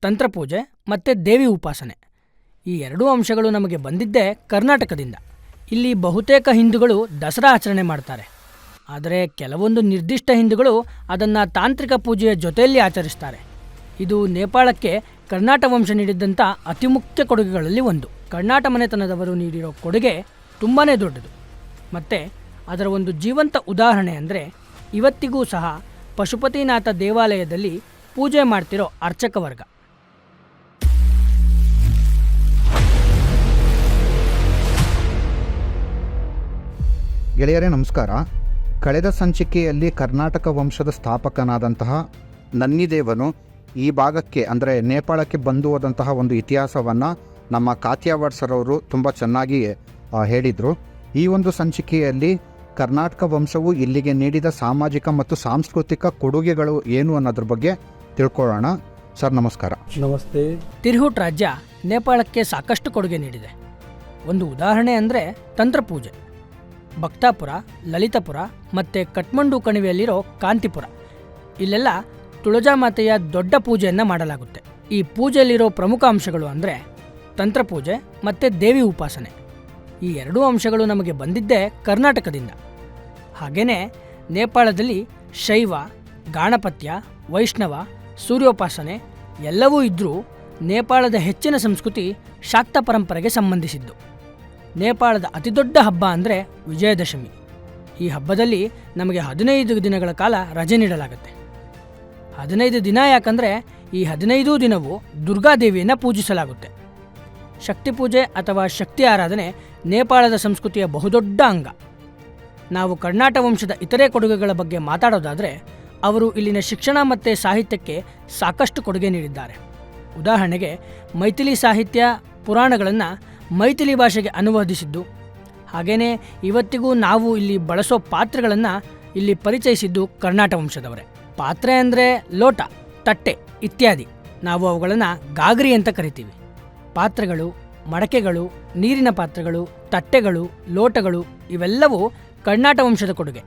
ತಂತ್ರಪೂಜೆ ಮತ್ತು ದೇವಿ ಉಪಾಸನೆ. ಈ ಎರಡೂ ಅಂಶಗಳು ನಮಗೆ ಬಂದಿದ್ದೇ ಕರ್ನಾಟಕದಿಂದ. ಇಲ್ಲಿ ಬಹುತೇಕ ಹಿಂದೂಗಳು ದಸರಾ ಆಚರಣೆ ಮಾಡ್ತಾರೆ. ಆದರೆ ಕೆಲವೊಂದು ನಿರ್ದಿಷ್ಟ ಹಿಂದೂಗಳು ಅದನ್ನು ತಾಂತ್ರಿಕ ಪೂಜೆಯ ಜೊತೆಯಲ್ಲಿ ಆಚರಿಸ್ತಾರೆ. ಇದು ನೇಪಾಳಕ್ಕೆ ಕರ್ನಾಟ ವಂಶ ನೀಡಿದ್ದಂಥ ಅತಿ ಮುಖ್ಯ ಕೊಡುಗೆಗಳಲ್ಲಿ ಒಂದು. ಕರ್ನಾಟ ಮನೆತನದವರು ನೀಡಿರೋ ಕೊಡುಗೆ ತುಂಬಾ ದೊಡ್ಡದು. ಮತ್ತು ಅದರ ಒಂದು ಜೀವಂತ ಉದಾಹರಣೆ ಅಂದರೆ ಇವತ್ತಿಗೂ ಸಹ ಪಶುಪತಿನಾಥ ದೇವಾಲಯದಲ್ಲಿ ಪೂಜೆ ಮಾಡ್ತಿರೋ ಅರ್ಚಕ ವರ್ಗ. ಗೆಳೆಯರೇ ನಮಸ್ಕಾರ. ಕಳೆದ ಸಂಚಿಕೆಯಲ್ಲಿ ಕರ್ನಾಟಕ ವಂಶದ ಸ್ಥಾಪಕನಾದಂತಹ ನನ್ನಿದೇವನು ಈ ಭಾಗಕ್ಕೆ ಅಂದರೆ ನೇಪಾಳಕ್ಕೆ ಬಂದು ಹೋದಂತಹ ಒಂದು ಇತಿಹಾಸವನ್ನು ನಮ್ಮ ಕಾತ್ಯಾವಾಡ್ ಸರ್ ಅವರು ತುಂಬ ಚೆನ್ನಾಗಿ ಹೇಳಿದರು. ಈ ಒಂದು ಸಂಚಿಕೆಯಲ್ಲಿ ಕರ್ನಾಟಕ ವಂಶವು ಇಲ್ಲಿಗೆ ನೀಡಿದ ಸಾಮಾಜಿಕ ಮತ್ತು ಸಾಂಸ್ಕೃತಿಕ ಕೊಡುಗೆಗಳು ಏನು ಅನ್ನೋದ್ರ ಬಗ್ಗೆ ತಿಳ್ಕೊಳ್ಳೋಣ. ಸರ್ ನಮಸ್ಕಾರ. ನಮಸ್ತೆ. ತಿರ್ಹುಟ್ ರಾಜ್ಯ ನೇಪಾಳಕ್ಕೆ ಸಾಕಷ್ಟು ಕೊಡುಗೆ ನೀಡಿದೆ. ಒಂದು ಉದಾಹರಣೆ ಅಂದರೆ ತಂತ್ರಪೂಜೆ. ಭಕ್ತಾಪುರ, ಲಲಿತಪುರ ಮತ್ತು ಕಠ್ಮಂಡು ಕಣಿವೆಯಲ್ಲಿರೋ ಕಾಂತಿಪುರ ಇಲ್ಲೆಲ್ಲ ತುಳಜಾಮಾತೆಯ ದೊಡ್ಡ ಪೂಜೆಯನ್ನು ಮಾಡಲಾಗುತ್ತೆ. ಈ ಪೂಜೆಯಲ್ಲಿರೋ ಪ್ರಮುಖ ಅಂಶಗಳು ಅಂದರೆ ತಂತ್ರಪೂಜೆ ಮತ್ತು ದೇವಿ ಉಪಾಸನೆ. ಈ ಎರಡೂ ಅಂಶಗಳು ನಮಗೆ ಬಂದಿದ್ದೇ ಕರ್ನಾಟಕದಿಂದ. ಹಾಗೆಯೇ ನೇಪಾಳದಲ್ಲಿ ಶೈವ, ಗಾಣಪತ್ಯ, ವೈಷ್ಣವ, ಸೂರ್ಯೋಪಾಸನೆ ಎಲ್ಲವೂ ಇದ್ದರೂ ನೇಪಾಳದ ಹೆಚ್ಚಿನ ಸಂಸ್ಕೃತಿ ಶಾಕ್ತ ಪರಂಪರೆಗೆ ಸಂಬಂಧಿಸಿದ್ದು. ನೇಪಾಳದ ಅತಿದೊಡ್ಡ ಹಬ್ಬ ಅಂದರೆ ವಿಜಯದಶಮಿ. ಈ ಹಬ್ಬದಲ್ಲಿ ನಮಗೆ 15 ದಿನಗಳ ಕಾಲ ರಜೆ ನೀಡಲಾಗುತ್ತೆ. 15 ದಿನ ಯಾಕಂದರೆ ಈ 15 ದಿನವೂ ದುರ್ಗಾದೇವಿಯನ್ನು ಪೂಜಿಸಲಾಗುತ್ತೆ. ಶಕ್ತಿ ಪೂಜೆ ಅಥವಾ ಶಕ್ತಿ ಆರಾಧನೆ ನೇಪಾಳದ ಸಂಸ್ಕೃತಿಯ ಬಹುದೊಡ್ಡ ಅಂಗ. ನಾವು ಕರ್ನಾಟ ವಂಶದ ಇತರೆ ಕೊಡುಗೆಗಳ ಬಗ್ಗೆ ಮಾತಾಡೋದಾದರೆ ಅವರು ಇಲ್ಲಿನ ಶಿಕ್ಷಣ ಮತ್ತು ಸಾಹಿತ್ಯಕ್ಕೆ ಸಾಕಷ್ಟು ಕೊಡುಗೆ ನೀಡಿದ್ದಾರೆ. ಉದಾಹರಣೆಗೆ ಮೈಥಿಲಿ ಸಾಹಿತ್ಯ, ಪುರಾಣಗಳನ್ನು ಮೈಥಿಲಿ ಭಾಷೆಗೆ ಅನುವಾದಿಸಿದ್ದು. ಹಾಗೆಯೇ ಇವತ್ತಿಗೂ ನಾವು ಇಲ್ಲಿ ಬಳಸೋ ಪಾತ್ರೆಗಳನ್ನು ಇಲ್ಲಿ ಪರಿಚಯಿಸಿದ್ದು ಕರ್ನಾಟ ವಂಶದವರೇ. ಪಾತ್ರೆ ಅಂದರೆ ಲೋಟ, ತಟ್ಟೆ ಇತ್ಯಾದಿ. ನಾವು ಅವುಗಳನ್ನು ಗಾಗರಿ ಅಂತ ಕರಿತೀವಿ. ಪಾತ್ರೆಗಳು, ಮಡಕೆಗಳು, ನೀರಿನ ಪಾತ್ರೆಗಳು, ತಟ್ಟೆಗಳು, ಲೋಟಗಳು ಇವೆಲ್ಲವೂ ಕರ್ನಾಟ ವಂಶದ ಕೊಡುಗೆ.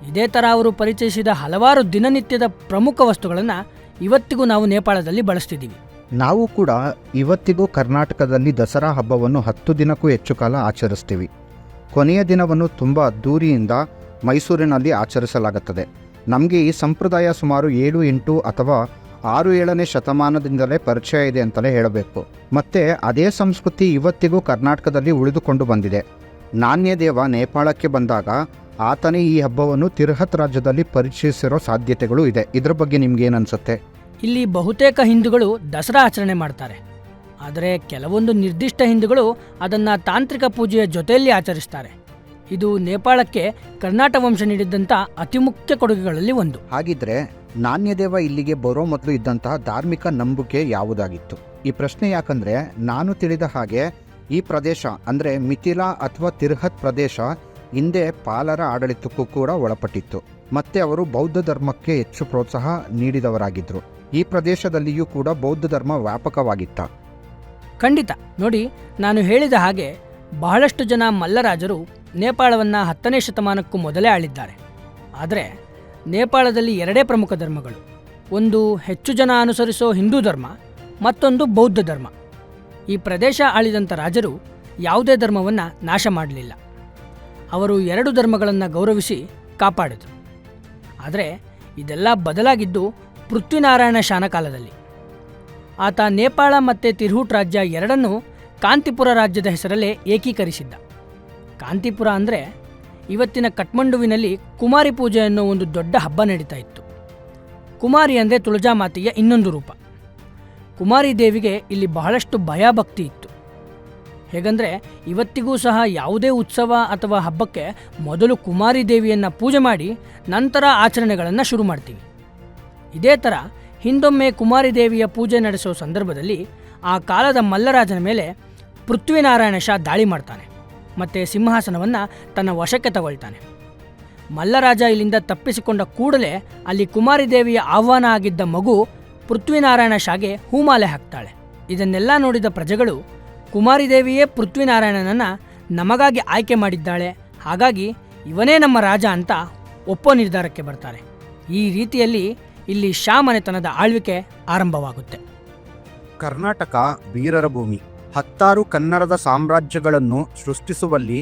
ಇದೇ ಥರ ಅವರು ಪರಿಚಯಿಸಿದ ಹಲವಾರು ದಿನನಿತ್ಯದ ಪ್ರಮುಖ ವಸ್ತುಗಳನ್ನು ಇವತ್ತಿಗೂ ನಾವು ನೇಪಾಳದಲ್ಲಿ ಬಳಸ್ತಿದ್ದೀವಿ. ನಾವು ಕೂಡ ಇವತ್ತಿಗೂ ಕರ್ನಾಟಕದಲ್ಲಿ ದಸರಾ ಹಬ್ಬವನ್ನು 10 ದಿನಕ್ಕೂ ಹೆಚ್ಚು ಕಾಲ ಆಚರಿಸ್ತೀವಿ. ಕೊನೆಯ ದಿನವನ್ನು ತುಂಬ ಅದ್ದೂರಿಯಿಂದ ಮೈಸೂರಿನಲ್ಲಿ ಆಚರಿಸಲಾಗುತ್ತದೆ. ನಮಗೆ ಈ ಸಂಪ್ರದಾಯ ಸುಮಾರು 7, 8 ಅಥವಾ 6, 7ನೇ ಶತಮಾನದಿಂದಲೇ ಪರಿಚಯ ಇದೆ ಅಂತಲೇ ಹೇಳಬೇಕು. ಮತ್ತು ಅದೇ ಸಂಸ್ಕೃತಿ ಇವತ್ತಿಗೂ ಕರ್ನಾಟಕದಲ್ಲಿ ಉಳಿದುಕೊಂಡು ಬಂದಿದೆ. ನಾಣ್ಯದೇವ ನೇಪಾಳಕ್ಕೆ ಬಂದಾಗ ಆತನೇ ಈ ಹಬ್ಬವನ್ನು ತಿರ್ಹತ್ ರಾಜ್ಯದಲ್ಲಿ ಪರಿಚಯಿಸಿರೋ ಸಾಧ್ಯತೆಗಳು ಇದೆ. ಇದರ ಬಗ್ಗೆ ನಿಮ್ಗೇನನ್ಸುತ್ತೆ? ಇಲ್ಲಿ ಬಹುತೇಕ ಹಿಂದೂಗಳು ದಸರಾ ಆಚರಣೆ ಮಾಡ್ತಾರೆ. ಆದರೆ ಕೆಲವೊಂದು ನಿರ್ದಿಷ್ಟ ಹಿಂದೂಗಳು ಅದನ್ನು ತಾಂತ್ರಿಕ ಪೂಜೆಯ ಜೊತೆಯಲ್ಲಿ ಆಚರಿಸ್ತಾರೆ. ಇದು ನೇಪಾಳಕ್ಕೆ ಕರ್ನಾಟ ವಂಶ ನೀಡಿದ್ದಂಥ ಅತಿ ಮುಖ್ಯ ಕೊಡುಗೆಗಳಲ್ಲಿ ಒಂದು. ಹಾಗಿದ್ರೆ ನಾಣ್ಯದೇವ ಇಲ್ಲಿಗೆ ಬರೋ ಮೊದಲು ಇದ್ದಂತಹ ಧಾರ್ಮಿಕ ನಂಬಿಕೆ ಯಾವುದಾಗಿತ್ತು? ಈ ಪ್ರಶ್ನೆ ಯಾಕಂದರೆ ನಾನು ತಿಳಿದ ಹಾಗೆ ಈ ಪ್ರದೇಶ ಅಂದರೆ ಮಿಥಿಲಾ ಅಥವಾ ತಿರ್ಹತ್ ಪ್ರದೇಶ ಹಿಂದೆ ಪಾಲರ ಆಡಳಿತಕ್ಕೂ ಕೂಡ ಒಳಪಟ್ಟಿತ್ತು. ಮತ್ತೆ ಅವರು ಬೌದ್ಧ ಧರ್ಮಕ್ಕೆ ಹೆಚ್ಚು ಪ್ರೋತ್ಸಾಹ ನೀಡಿದವರಾಗಿದ್ದರು. ಈ ಪ್ರದೇಶದಲ್ಲಿಯೂ ಕೂಡ ಬೌದ್ಧ ಧರ್ಮ ವ್ಯಾಪಕವಾಗಿತ್ತ? ಖಂಡಿತ. ನೋಡಿ, ನಾನು ಹೇಳಿದ ಹಾಗೆ ಬಹಳಷ್ಟು ಜನ ಮಲ್ಲರಾಜರು ನೇಪಾಳವನ್ನು 10ನೇ ಶತಮಾನಕ್ಕೂ ಮೊದಲೇ ಆಳಿದ್ದಾರೆ. ಆದರೆ ನೇಪಾಳದಲ್ಲಿ 2 ಪ್ರಮುಖ ಧರ್ಮಗಳು. ಒಂದು ಹೆಚ್ಚು ಜನ ಅನುಸರಿಸೋ ಹಿಂದೂ ಧರ್ಮ, ಮತ್ತೊಂದು ಬೌದ್ಧ ಧರ್ಮ. ಈ ಪ್ರದೇಶ ಆಳಿದಂಥ ರಾಜರು ಯಾವುದೇ ಧರ್ಮವನ್ನು ನಾಶ ಮಾಡಲಿಲ್ಲ. ಅವರು 2 ಧರ್ಮಗಳನ್ನು ಗೌರವಿಸಿ ಕಾಪಾಡಿದರು. ಆದರೆ ಇದೆಲ್ಲ ಬದಲಾಗಿದ್ದು ಪೃಥ್ವಿನಾರಾಯಣ ಶಾನ ಕಾಲದಲ್ಲಿ. ಆತ ನೇಪಾಳ ಮತ್ತು ತಿರ್ಹುಟ್ ರಾಜ್ಯ ಎರಡನ್ನೂ ಕಾಂತಿಪುರ ರಾಜ್ಯದ ಹೆಸರಲ್ಲೇ ಏಕೀಕರಿಸಿದ್ದ. ಕಾಂತಿಪುರ ಅಂದರೆ ಇವತ್ತಿನ ಕಠ್ಮಂಡುವಿನಲ್ಲಿ ಕುಮಾರಿ ಪೂಜೆ ಅನ್ನೋ ಒಂದು ದೊಡ್ಡ ಹಬ್ಬ ನಡೀತಾ ಇತ್ತು. ಕುಮಾರಿ ಅಂದರೆ ತುಳಜಾಮಾತೆಯ ಇನ್ನೊಂದು ರೂಪ. ಕುಮಾರಿ ದೇವಿಗೆ ಇಲ್ಲಿ ಬಹಳಷ್ಟು ಭಯಭಕ್ತಿ ಇತ್ತು. ಹೇಗೆಂದರೆ ಇವತ್ತಿಗೂ ಸಹ ಯಾವುದೇ ಉತ್ಸವ ಅಥವಾ ಹಬ್ಬಕ್ಕೆ ಮೊದಲು ಕುಮಾರಿ ದೇವಿಯನ್ನು ಪೂಜೆ ಮಾಡಿ ನಂತರ ಆಚರಣೆಗಳನ್ನು ಶುರು ಮಾಡ್ತೀವಿ. ಇದೇ ಥರ ಹಿಂದೊಮ್ಮೆ ಕುಮಾರಿ ದೇವಿಯ ಪೂಜೆ ನಡೆಸೋ ಸಂದರ್ಭದಲ್ಲಿ ಆ ಕಾಲದ ಮಲ್ಲರಾಜನ ಮೇಲೆ ಪೃಥ್ವಿನಾರಾಯಣ ಶಾ ದಾಳಿ ಮಾಡ್ತಾನೆ ಮತ್ತು ಸಿಂಹಾಸನವನ್ನು ತನ್ನ ವಶಕ್ಕೆ ತಗೊಳ್ತಾನೆ. ಮಲ್ಲರಾಜ ಇಲ್ಲಿಂದ ತಪ್ಪಿಸಿಕೊಂಡ ಕೂಡಲೇ ಅಲ್ಲಿ ಕುಮಾರಿ ದೇವಿಯ ಆಹ್ವಾನ ಆಗಿದ್ದ ಮಗು ಪೃಥ್ವಿನಾರಾಯಣ ಶಾಗೆ ಹೂಮಾಲೆ ಹಾಕ್ತಾಳೆ. ಇದನ್ನೆಲ್ಲ ನೋಡಿದ ಪ್ರಜೆಗಳು ಕುಮಾರಿ ದೇವಿಯೇ ಪೃಥ್ವಿನಾರಾಯಣನನ್ನು ನಮಗಾಗಿ ಆಯ್ಕೆ ಮಾಡಿದ್ದಾಳೆ, ಹಾಗಾಗಿ ಇವನೇ ನಮ್ಮ ರಾಜ ಅಂತ ಒಪ್ಪೋ ನಿರ್ಧಾರಕ್ಕೆ ಬರ್ತಾರೆ. ಈ ರೀತಿಯಲ್ಲಿ ಇಲ್ಲಿ ಶಾ ಮನೆತನದ ಆಳ್ವಿಕೆ ಆರಂಭವಾಗುತ್ತೆ. ಕರ್ನಾಟಕ ವೀರರ ಭೂಮಿ. 16 ಕನ್ನಡದ ಸಾಮ್ರಾಜ್ಯಗಳನ್ನು ಸೃಷ್ಟಿಸುವಲ್ಲಿ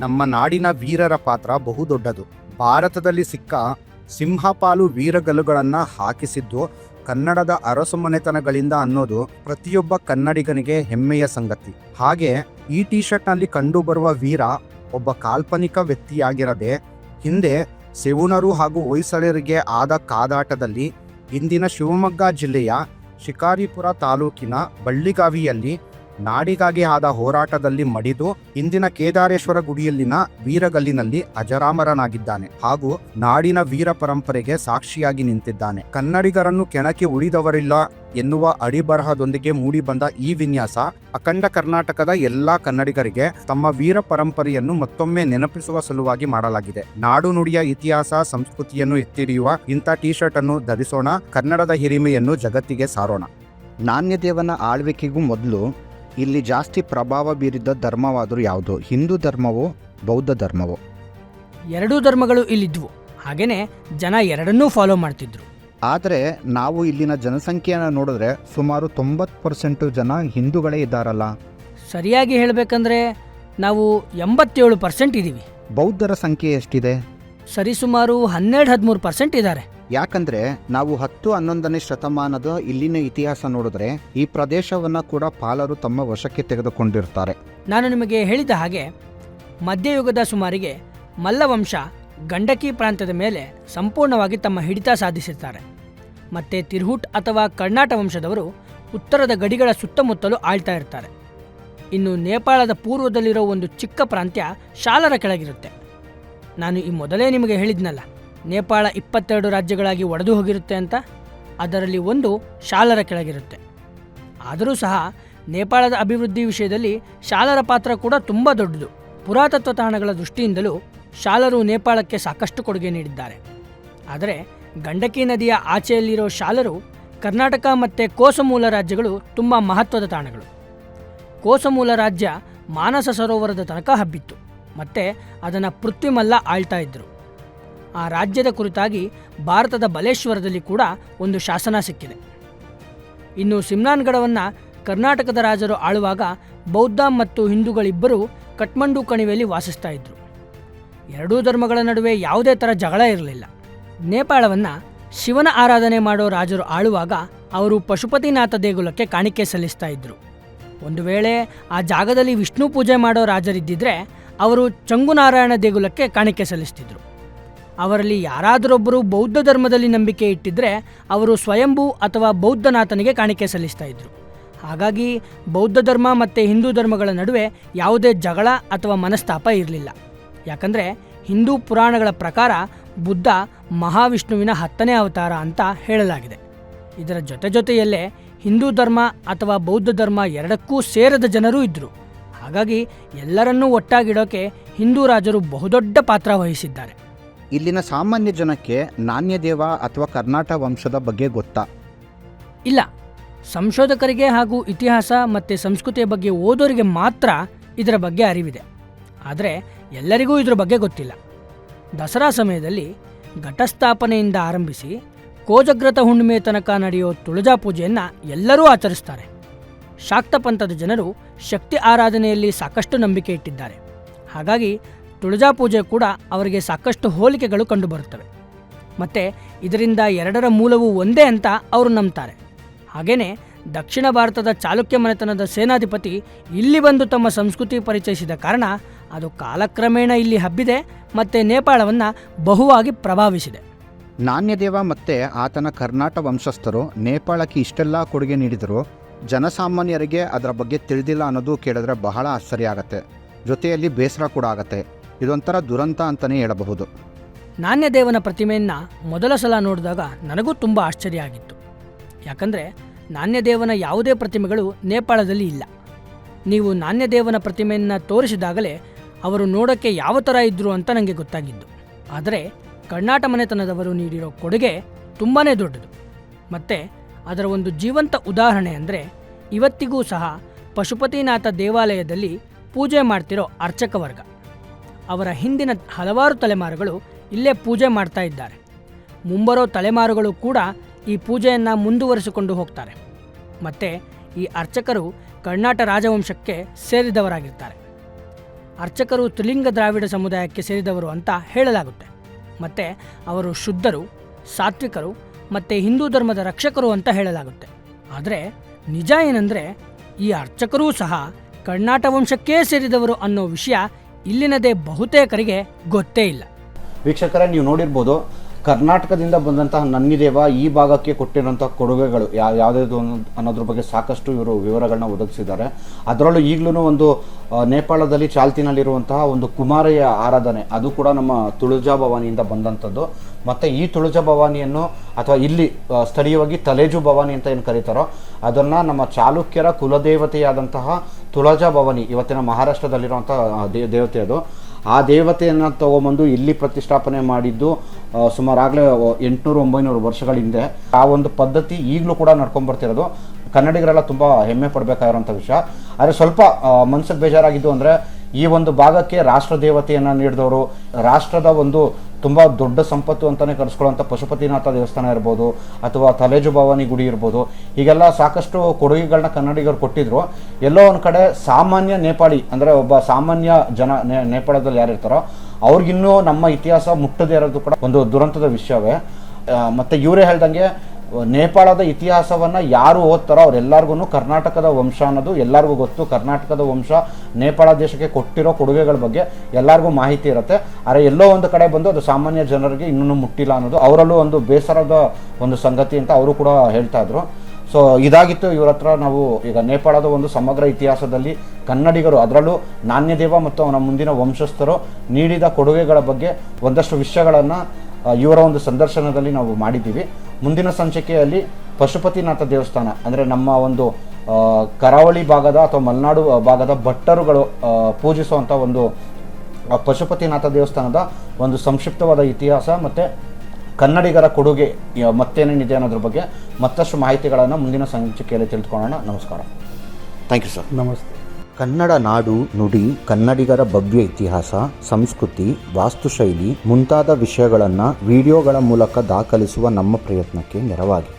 ನಮ್ಮ ನಾಡಿನ ವೀರರ ಪಾತ್ರ ಬಹುದೊಡ್ಡದು. ಭಾರತದಲ್ಲಿ ಸಿಕ್ಕ ಸಿಂಹಪಾಲು ವೀರಗಲ್ಲುಗಳನ್ನು ಹಾಕಿಸಿದ್ದು ಕನ್ನಡದ ಅರಸುಮನೆತನಗಳಿಂದ ಅನ್ನೋದು ಪ್ರತಿಯೊಬ್ಬ ಕನ್ನಡಿಗನಿಗೆ ಹೆಮ್ಮೆಯ ಸಂಗತಿ. ಹಾಗೆ ಈ ಟಿ ಶರ್ಟ್ನಲ್ಲಿ ಕಂಡುಬರುವ ವೀರ ಒಬ್ಬ ಕಾಲ್ಪನಿಕ ವ್ಯಕ್ತಿಯಾಗಿರದೆ ಹಿಂದೆ ಸೇವೂಣರು ಹಾಗೂ ಹೊಯ್ಸಳರಿಗೆ ಆದ ಕಾದಾಟದಲ್ಲಿ ಇಂದಿನ ಶಿವಮೊಗ್ಗ ಜಿಲ್ಲೆಯ ಶಿಕಾರಿಪುರ ತಾಲೂಕಿನ ಬಳ್ಳಿಗಾವಿಯಲ್ಲಿ ನಾಡಿಗಾಗಿ ಆದ ಹೋರಾಟದಲ್ಲಿ ಮಡಿದು ಇಂದಿನ ಕೇದಾರೇಶ್ವರ ಗುಡಿಯಲ್ಲಿನ ವೀರಗಲ್ಲಿನಲ್ಲಿ ಅಜರಾಮರನಾಗಿದ್ದಾನೆ ಹಾಗೂ ನಾಡಿನ ವೀರ ಪರಂಪರೆಗೆ ಸಾಕ್ಷಿಯಾಗಿ ನಿಂತಿದ್ದಾನೆ. ಕನ್ನಡಿಗರನ್ನು ಕೆಣಕಿ ಉಳಿದವರಿಲ್ಲ ಎನ್ನುವ ಅಡಿಬರಹದೊಂದಿಗೆ ಮೂಡಿಬಂದ ಈ ವಿನ್ಯಾಸ ಅಖಂಡ ಕರ್ನಾಟಕದ ಎಲ್ಲಾ ಕನ್ನಡಿಗರಿಗೆ ತಮ್ಮ ವೀರ ಪರಂಪರೆಯನ್ನು ಮತ್ತೊಮ್ಮೆ ನೆನಪಿಸುವ ಸಲುವಾಗಿ ಮಾಡಲಾಗಿದೆ. ನಾಡು ನುಡಿಯ ಇತಿಹಾಸ ಸಂಸ್ಕೃತಿಯನ್ನು ಎತ್ತಿಡಿಯುವ ಇಂಥ ಟಿ ಶರ್ಟ್ ಅನ್ನು ಧರಿಸೋಣ. ಕನ್ನಡದ ಹಿರಿಮೆಯನ್ನು ಜಗತ್ತಿಗೆ ಸಾರೋಣ. ನಾಣ್ಯದೇವನ ಆಳ್ವಿಕೆಗೂ ಮೊದಲು ಇಲ್ಲಿ ಜಾಸ್ತಿ ಪ್ರಭಾವ ಬೀರಿದ್ದ ಧರ್ಮವಾದರೂ ಯಾವುದು? ಹಿಂದೂ ಧರ್ಮವೋ ಬೌದ್ಧ ಧರ್ಮವೋ? ಎರಡೂ ಧರ್ಮಗಳು ಇಲ್ಲಿದ್ವು. ಹಾಗೇನೆ ಜನ ಎರಡನ್ನೂ ಫಾಲೋ ಮಾಡ್ತಿದ್ರು. ಆದರೆ ನಾವು ಇಲ್ಲಿನ ಜನಸಂಖ್ಯೆಯನ್ನು ನೋಡಿದ್ರೆ ಸುಮಾರು 90% ಜನ ಹಿಂದೂಗಳೇ ಇದ್ದಾರಲ್ಲ. ಸರಿಯಾಗಿ ಹೇಳಬೇಕಂದ್ರೆ ನಾವು 87% ಇದ್ದೀವಿ. ಬೌದ್ಧರ ಸಂಖ್ಯೆ ಎಷ್ಟಿದೆ? ಸರಿಸುಮಾರು 12-13% ಇದ್ದಾರೆ. ಯಾಕಂದ್ರೆ ನಾವು 10-11ನೇ ಶತಮಾನದ ಇಲ್ಲಿನ ಇತಿಹಾಸ ನೋಡಿದ್ರೆ ಈ ಪ್ರದೇಶವನ್ನ ಕೂಡ ಪಾಲರು ತಮ್ಮ ವಶಕ್ಕೆ ತೆಗೆದುಕೊಂಡಿರ್ತಾರೆ. ನಾನು ನಿಮಗೆ ಹೇಳಿದ ಹಾಗೆ ಮಧ್ಯಯುಗದ ಸುಮಾರಿಗೆ ಮಲ್ಲವಂಶ ಗಂಡಕಿ ಪ್ರಾಂತ್ಯದ ಮೇಲೆ ಸಂಪೂರ್ಣವಾಗಿ ತಮ್ಮ ಹಿಡಿತ ಸಾಧಿಸಿರ್ತಾರೆ. ಮತ್ತೆ ತಿರ್ಹುಟ್ ಅಥವಾ ಕರ್ನಾಟ ವಂಶದವರು ಉತ್ತರದ ಗಡಿಗಳ ಸುತ್ತಮುತ್ತಲೂ ಆಳ್ತಾ ಇರ್ತಾರೆ. ಇನ್ನು ನೇಪಾಳದ ಪೂರ್ವದಲ್ಲಿರೋ ಒಂದು ಚಿಕ್ಕ ಪ್ರಾಂತ್ಯ ಶಾಲರ ಕೆಳಗಿರುತ್ತೆ. ನಾನು ಈ ಮೊದಲೇ ನಿಮಗೆ ಹೇಳಿದ್ನಲ್ಲ, ನೇಪಾಳ 22 ರಾಜ್ಯಗಳಾಗಿ ಒಡೆದು ಹೋಗಿರುತ್ತೆ ಅಂತ. ಅದರಲ್ಲಿ ಒಂದು ಶಾಲರ ಕೆಳಗಿರುತ್ತೆ. ಆದರೂ ಸಹ ನೇಪಾಳದ ಅಭಿವೃದ್ಧಿ ವಿಷಯದಲ್ಲಿ ಶಾಲರ ಪಾತ್ರ ಕೂಡ ತುಂಬ ದೊಡ್ಡದು. ಪುರಾತತ್ವ ತಾಣಗಳ ದೃಷ್ಟಿಯಿಂದಲೂ ಶಾಲರು ನೇಪಾಳಕ್ಕೆ ಸಾಕಷ್ಟು ಕೊಡುಗೆ ನೀಡಿದ್ದಾರೆ. ಆದರೆ ಗಂಡಕಿ ನದಿಯ ಆಚೆಯಲ್ಲಿರೋ ಶಾಲರು ಕರ್ನಾಟಕ ಮತ್ತು ಕೋಸಮೂಲ ರಾಜ್ಯಗಳು ತುಂಬ ಮಹತ್ವದ ತಾಣಗಳು. ಕೋಸಮೂಲ ರಾಜ್ಯ ಮಾನಸ ಸರೋವರದ ತನಕ ಹಬ್ಬಿತ್ತು ಮತ್ತು ಅದನ್ನು ಪೃಥ್ವಿಮಲ್ಲ ಆಳ್ತಾ ಇದ್ದರು. ಆ ರಾಜ್ಯದ ಕುರಿತಾಗಿ ಭಾರತದ ಬಲೇಶ್ವರದಲ್ಲಿ ಕೂಡ ಒಂದು ಶಾಸನ ಸಿಕ್ಕಿದೆ. ಇನ್ನು ಸಿಮ್ನಾನ್ಗಢವನ್ನು ಕರ್ನಾಟಕದ ರಾಜರು ಆಳುವಾಗ ಬೌದ್ಧ ಮತ್ತು ಹಿಂದೂಗಳಿಬ್ಬರೂ ಕಠ್ಮಂಡು ಕಣಿವೆಯಲ್ಲಿ ವಾಸಿಸ್ತಾ ಇದ್ದರು. ಎರಡೂ ಧರ್ಮಗಳ ನಡುವೆ ಯಾವುದೇ ಥರ ಜಗಳ ಇರಲಿಲ್ಲ. ನೇಪಾಳವನ್ನು ಶಿವನ ಆರಾಧನೆ ಮಾಡೋ ರಾಜರು ಆಳುವಾಗ ಅವರು ಪಶುಪತಿನಾಥ ದೇಗುಲಕ್ಕೆ ಕಾಣಿಕೆ ಸಲ್ಲಿಸ್ತಾ ಇದ್ದರು. ಒಂದು ವೇಳೆ ಆ ಜಾಗದಲ್ಲಿ ವಿಷ್ಣು ಪೂಜೆ ಮಾಡೋ ರಾಜರಿದ್ದಿದ್ರೆ ಅವರು ಚಂಗುನಾರಾಯಣ ದೇಗುಲಕ್ಕೆ ಕಾಣಿಕೆ ಸಲ್ಲಿಸ್ತಿದ್ರು. ಅವರಲ್ಲಿ ಯಾರಾದರೊಬ್ಬರು ಬೌದ್ಧ ಧರ್ಮದಲ್ಲಿ ನಂಬಿಕೆ ಇಟ್ಟಿದ್ರೆ ಅವರು ಸ್ವಯಂಭೂ ಅಥವಾ ಬೌದ್ಧನಾಥನಿಗೆ ಕಾಣಿಕೆ ಸಲ್ಲಿಸ್ತಾ ಇದ್ರು. ಹಾಗಾಗಿ ಬೌದ್ಧ ಧರ್ಮ ಮತ್ತು ಹಿಂದೂ ಧರ್ಮಗಳ ನಡುವೆ ಯಾವುದೇ ಜಗಳ ಅಥವಾ ಮನಸ್ತಾಪ ಇರಲಿಲ್ಲ. ಯಾಕಂದರೆ ಹಿಂದೂ ಪುರಾಣಗಳ ಪ್ರಕಾರ ಬುದ್ಧ ಮಹಾವಿಷ್ಣುವಿನ 10ನೇ ಅವತಾರ ಅಂತ ಹೇಳಲಾಗಿದೆ. ಇದರ ಜೊತೆಯಲ್ಲೇ ಹಿಂದೂ ಧರ್ಮ ಅಥವಾ ಬೌದ್ಧ ಧರ್ಮ ಎರಡಕ್ಕೂ ಸೇರದ ಜನರೂ ಇದ್ದರು. ಹಾಗಾಗಿ ಎಲ್ಲರನ್ನೂ ಒಟ್ಟಾಗಿಡೋಕೆ ಹಿಂದೂ ರಾಜರು ಬಹುದೊಡ್ಡ ಪಾತ್ರ ವಹಿಸಿದ್ದಾರೆ. ಇಲ್ಲಿನ ಸಾಮಾನ್ಯ ಜನಕ್ಕೆ ನಾಣ್ಯದೇವ ಅಥವಾ ಕರ್ನಾಟ ವಂಶದ ಬಗ್ಗೆ ಗೊತ್ತಾ? ಇಲ್ಲ, ಸಂಶೋಧಕರಿಗೆ ಹಾಗೂ ಇತಿಹಾಸ ಮತ್ತು ಸಂಸ್ಕೃತಿಯ ಬಗ್ಗೆ ಓದೋರಿಗೆ ಮಾತ್ರ ಇದರ ಬಗ್ಗೆ ಅರಿವಿದೆ. ಆದರೆ ಎಲ್ಲರಿಗೂ ಇದರ ಬಗ್ಗೆ ಗೊತ್ತಿಲ್ಲ. ದಸರಾ ಸಮಯದಲ್ಲಿ ಘಟಸ್ಥಾಪನೆಯಿಂದ ಆರಂಭಿಸಿ ಕೋಜಗ್ರತ ಹುಣ್ಣಿಮೆ ತನಕ ನಡೆಯೋ ತುಳಜಾ ಪೂಜೆಯನ್ನು ಎಲ್ಲರೂ ಆಚರಿಸ್ತಾರೆ. ಶಾಕ್ತ ಪಂಥದ ಜನರು ಶಕ್ತಿ ಆರಾಧನೆಯಲ್ಲಿ ಸಾಕಷ್ಟು ನಂಬಿಕೆ ಇಟ್ಟಿದ್ದಾರೆ. ಹಾಗಾಗಿ ತುಳಜಾ ಪೂಜೆ ಕೂಡ ಅವರಿಗೆ ಸಾಕಷ್ಟು ಹೋಲಿಕೆಗಳು ಕಂಡುಬರುತ್ತವೆ. ಮತ್ತು ಇದರಿಂದ ಎರಡರ ಮೂಲವೂ ಒಂದೇ ಅಂತ ಅವರು ನಂಬ್ತಾರೆ. ಹಾಗೆಯೇ ದಕ್ಷಿಣ ಭಾರತದ ಚಾಲುಕ್ಯ ಮನೆತನದ ಸೇನಾಧಿಪತಿ ಇಲ್ಲಿ ಬಂದು ತಮ್ಮ ಸಂಸ್ಕೃತಿ ಪರಿಚಯಿಸಿದ ಕಾರಣ ಅದು ಕಾಲಕ್ರಮೇಣ ಇಲ್ಲಿ ಹಬ್ಬಿದೆ ಮತ್ತು ನೇಪಾಳವನ್ನು ಬಹುವಾಗಿ ಪ್ರಭಾವಿಸಿದೆ. ನಾಣ್ಯದೇವ ಮತ್ತು ಆತನ ಕರ್ನಾಟ ವಂಶಸ್ಥರು ನೇಪಾಳಕ್ಕೆ ಇಷ್ಟೆಲ್ಲ ಕೊಡುಗೆ ನೀಡಿದರು. ಜನಸಾಮಾನ್ಯರಿಗೆ ಅದರ ಬಗ್ಗೆ ತಿಳಿದಿಲ್ಲ ಅನ್ನೋದು ಕೇಳಿದ್ರೆ ಬಹಳ ಆಶ್ಚರ್ಯ ಆಗುತ್ತೆ. ಜೊತೆಯಲ್ಲಿ ಬೇಸರ ಕೂಡ ಆಗುತ್ತೆ. ಇದೊಂಥರ ದುರಂತ ಅಂತಲೇ ಹೇಳಬಹುದು. ನಾಣ್ಯದೇವನ ಪ್ರತಿಮೆಯನ್ನು ಮೊದಲ ಸಲ ನೋಡಿದಾಗ ನನಗೂ ತುಂಬ ಆಶ್ಚರ್ಯ ಆಗಿತ್ತು. ಯಾಕಂದರೆ ನಾಣ್ಯದೇವನ ಯಾವುದೇ ಪ್ರತಿಮೆಗಳು ನೇಪಾಳದಲ್ಲಿ ಇಲ್ಲ. ನೀವು ನಾಣ್ಯದೇವನ ಪ್ರತಿಮೆಯನ್ನು ತೋರಿಸಿದಾಗಲೇ ಅವರು ನೋಡೋಕ್ಕೆ ಯಾವ ಥರ ಇದ್ದರು ಅಂತ ನನಗೆ ಗೊತ್ತಾಗಿದ್ದು. ಆದರೆ ಕರ್ನಾಟ ಮನೆತನದವರು ನೀಡಿರೋ ಕೊಡುಗೆ ತುಂಬಾ ದೊಡ್ಡದು. ಮತ್ತು ಅದರ ಒಂದು ಜೀವಂತ ಉದಾಹರಣೆ ಅಂದರೆ ಇವತ್ತಿಗೂ ಸಹ ಪಶುಪತಿನಾಥ ದೇವಾಲಯದಲ್ಲಿ ಪೂಜೆ ಮಾಡ್ತಿರೋ ಅರ್ಚಕ ವರ್ಗ. ಅವರ ಹಿಂದಿನ ಹಲವಾರು ತಲೆಮಾರುಗಳು ಇಲ್ಲೇ ಪೂಜೆ ಮಾಡ್ತಾ ಇದ್ದಾರೆ. ಮುಂಬರೋ ತಲೆಮಾರುಗಳು ಕೂಡ ಈ ಪೂಜೆಯನ್ನು ಮುಂದುವರಿಸಿಕೊಂಡು ಹೋಗ್ತಾರೆ. ಮತ್ತು ಈ ಅರ್ಚಕರು ಕರ್ನಾಟ ರಾಜವಂಶಕ್ಕೆ ಸೇರಿದವರಾಗಿರ್ತಾರೆ. ಅರ್ಚಕರು ತ್ರಿಲಿಂಗ ದ್ರಾವಿಡ ಸಮುದಾಯಕ್ಕೆ ಸೇರಿದವರು ಅಂತ ಹೇಳಲಾಗುತ್ತೆ. ಮತ್ತು ಅವರು ಶುದ್ಧರು, ಸಾತ್ವಿಕರು ಮತ್ತು ಹಿಂದೂ ಧರ್ಮದ ರಕ್ಷಕರು ಅಂತ ಹೇಳಲಾಗುತ್ತೆ. ಆದರೆ ನಿಜ ಏನಂದರೆ ಈ ಅರ್ಚಕರೂ ಸಹ ಕರ್ನಾಟ ವಂಶಕ್ಕೇ ಸೇರಿದವರು ಅನ್ನೋ ವಿಷಯ ಇಲ್ಲಿನದೇ ಬಹುತೇಕರಿಗೆ ಗೊತ್ತೇ ಇಲ್ಲ. ವೀಕ್ಷಕರೇ, ನೀವು ನೋಡಿರ್ಬೋದು, ಕರ್ನಾಟಕದಿಂದ ಬಂದಂತಹ ನನ್ನಿದೇವ ಈ ಭಾಗಕ್ಕೆ ಕೊಟ್ಟಿರೋಂಥ ಕೊಡುಗೆಗಳು ಯಾವುದಾದ್ರು ಅನ್ನೋದ್ರ ಬಗ್ಗೆ ಸಾಕಷ್ಟು ಇವರು ವಿವರಗಳನ್ನ ಒದಗಿಸಿದ್ದಾರೆ. ಅದರಲ್ಲೂ ಈಗಲೂ ಒಂದು ನೇಪಾಳದಲ್ಲಿ ಚಾಲ್ತಿನಲ್ಲಿರುವಂತಹ ಒಂದು ಕುಮಾರಯ್ಯ ಆರಾಧನೆ, ಅದು ಕೂಡ ನಮ್ಮ ತುಳಜಾ ಭವಾನಿಯಿಂದ ಬಂದಂಥದ್ದು. ಮತ್ತು ಈ ತುಳಜಾ ಭವಾನಿಯನ್ನು ಅಥವಾ ಇಲ್ಲಿ ಸ್ಥಳೀಯವಾಗಿ ತಲೇಜು ಭವಾನಿ ಅಂತ ಏನು ಕರೀತಾರೋ ಅದನ್ನು ನಮ್ಮ ಚಾಲುಕ್ಯರ ಕುಲದೇವತೆಯಾದಂತಹ ತುಳಜಾ ಭವಾನಿ, ಇವತ್ತಿನ ಮಹಾರಾಷ್ಟ್ರದಲ್ಲಿರುವಂಥ ದೇವತೆ ಅದು. ಆ ದೇವತೆಯನ್ನು ತಗೊಂಬಂದು ಇಲ್ಲಿ ಪ್ರತಿಷ್ಠಾಪನೆ ಮಾಡಿದ್ದು ಸುಮಾರಾಗಲೇ 800-900 ವರ್ಷಗಳ ಹಿಂದೆ. ಆ ಒಂದು ಪದ್ಧತಿ ಈಗಲೂ ಕೂಡ ನಡ್ಕೊಂಡ್ಬರ್ತಿರೋದು. ಕನ್ನಡಿಗರೆಲ್ಲ ತುಂಬ ಹೆಮ್ಮೆ ಪಡಬೇಕಾಗಿರೋಂಥ ವಿಷಯ. ಆದರೆ ಸ್ವಲ್ಪ ಮನಸ್ಸಿಗೆ ಬೇಜಾರಾಗಿದ್ದು ಅಂದರೆ ಈ ಒಂದು ಭಾಗಕ್ಕೆ ರಾಷ್ಟ್ರ ದೇವತೆಯನ್ನು ನೀಡಿದವರು, ರಾಷ್ಟ್ರದ ಒಂದು ತುಂಬ ದೊಡ್ಡ ಸಂಪತ್ತು ಅಂತಲೇ ಕರೆಸ್ಕೊಳ್ಳೋಂಥ ಪಶುಪತಿನಾಥ ದೇವಸ್ಥಾನ ಇರ್ಬೋದು, ಅಥವಾ ತಲೇಜು ಭವಾನಿ ಗುಡಿ ಇರ್ಬೋದು, ಹೀಗೆಲ್ಲ ಸಾಕಷ್ಟು ಕೊಡುಗೆಗಳನ್ನ ಕನ್ನಡಿಗರು ಕೊಟ್ಟಿದ್ರು. ಎಲ್ಲೋ ಒಂದು ಕಡೆ ಸಾಮಾನ್ಯ ನೇಪಾಳಿ ಅಂದರೆ ಒಬ್ಬ ಸಾಮಾನ್ಯ ಜನ ನೇಪಾಳದಲ್ಲಿ ಯಾರಿರ್ತಾರೋ ಅವ್ರಿಗಿನ್ನೂ ನಮ್ಮ ಇತಿಹಾಸ ಮುಟ್ಟದೇ ಇರೋದು ಕೂಡ ಒಂದು ದುರಂತದ ವಿಷಯವೇ. ಮತ್ತು ಇವರೇ ಹೇಳ್ದಂಗೆ ನೇಪಾಳದ ಇತಿಹಾಸವನ್ನು ಯಾರು ಓದ್ತಾರೋ ಅವರೆಲ್ಲರಿಗೂ ಕರ್ನಾಟಕದ ವಂಶ ಅನ್ನೋದು ಎಲ್ಲರಿಗೂ ಗೊತ್ತು. ಕರ್ನಾಟಕದ ವಂಶ ನೇಪಾಳ ದೇಶಕ್ಕೆ ಕೊಟ್ಟಿರೋ ಕೊಡುಗೆಗಳ ಬಗ್ಗೆ ಎಲ್ಲರಿಗೂ ಮಾಹಿತಿ ಇರುತ್ತೆ. ಆದರೆ ಎಲ್ಲೋ ಒಂದು ಕಡೆ ಬಂದು ಅದು ಸಾಮಾನ್ಯ ಜನರಿಗೆ ಇನ್ನೂ ಮುಟ್ಟಿಲ್ಲ ಅನ್ನೋದು ಅವರಲ್ಲೂ ಒಂದು ಬೇಸರದ ಒಂದು ಸಂಗತಿ ಅಂತ ಅವರು ಕೂಡ ಹೇಳ್ತಾ ಇದ್ರು. ಸೊ ಇದಾಗಿತ್ತು ಇವ್ರ ಹತ್ರ ನಾವು ಈಗ ನೇಪಾಳದ ಒಂದು ಸಮಗ್ರ ಇತಿಹಾಸದಲ್ಲಿ ಕನ್ನಡಿಗರು, ಅದರಲ್ಲೂ ನಾಣ್ಯದೇವ ಮತ್ತು ಅವನ ಮುಂದಿನ ವಂಶಸ್ಥರು ನೀಡಿದ ಕೊಡುಗೆಗಳ ಬಗ್ಗೆ ಒಂದಷ್ಟು ವಿಷಯಗಳನ್ನು ಇವರ ಒಂದು ಸಂದರ್ಶನದಲ್ಲಿ ನಾವು ಮಾಡಿದ್ದೀವಿ. ಮುಂದಿನ ಸಂಚಿಕೆಯಲ್ಲಿ ಪಶುಪತಿನಾಥ ದೇವಸ್ಥಾನ ಅಂದರೆ ನಮ್ಮ ಒಂದು ಕರಾವಳಿ ಭಾಗದ ಅಥವಾ ಮಲೆನಾಡು ಭಾಗದ ಭಟ್ಟರುಗಳು ಪೂಜಿಸುವಂಥ ಒಂದು ಪಶುಪತಿನಾಥ ದೇವಸ್ಥಾನದ ಒಂದು ಸಂಕ್ಷಿಪ್ತವಾದ ಇತಿಹಾಸ ಮತ್ತು ಕನ್ನಡಿಗರ ಕೊಡುಗೆ ಮತ್ತೇನೇನಿದೆ ಅನ್ನೋದ್ರ ಬಗ್ಗೆ ಮತ್ತಷ್ಟು ಮಾಹಿತಿಗಳನ್ನು ಮುಂದಿನ ಸಂಚಿಕೆಯಲ್ಲಿ ತಿಳಿದುಕೊಳ್ಳೋಣ. ನಮಸ್ಕಾರ. Thank you sir. ನಮಸ್ತೆ. ಕನ್ನಡ ನಾಡು, ನುಡಿ, ಕನ್ನಡಿಗರ ಭವ್ಯ ಇತಿಹಾಸ, ಸಂಸ್ಕೃತಿ, ವಾಸ್ತುಶೈಲಿ ಮುಂತಾದ ವಿಷಯಗಳನ್ನು ವಿಡಿಯೋಗಳ ಮೂಲಕ ದಾಖಲಿಸುವ ನಮ್ಮ ಪ್ರಯತ್ನಕ್ಕೆ ನೆರವಾಗಿ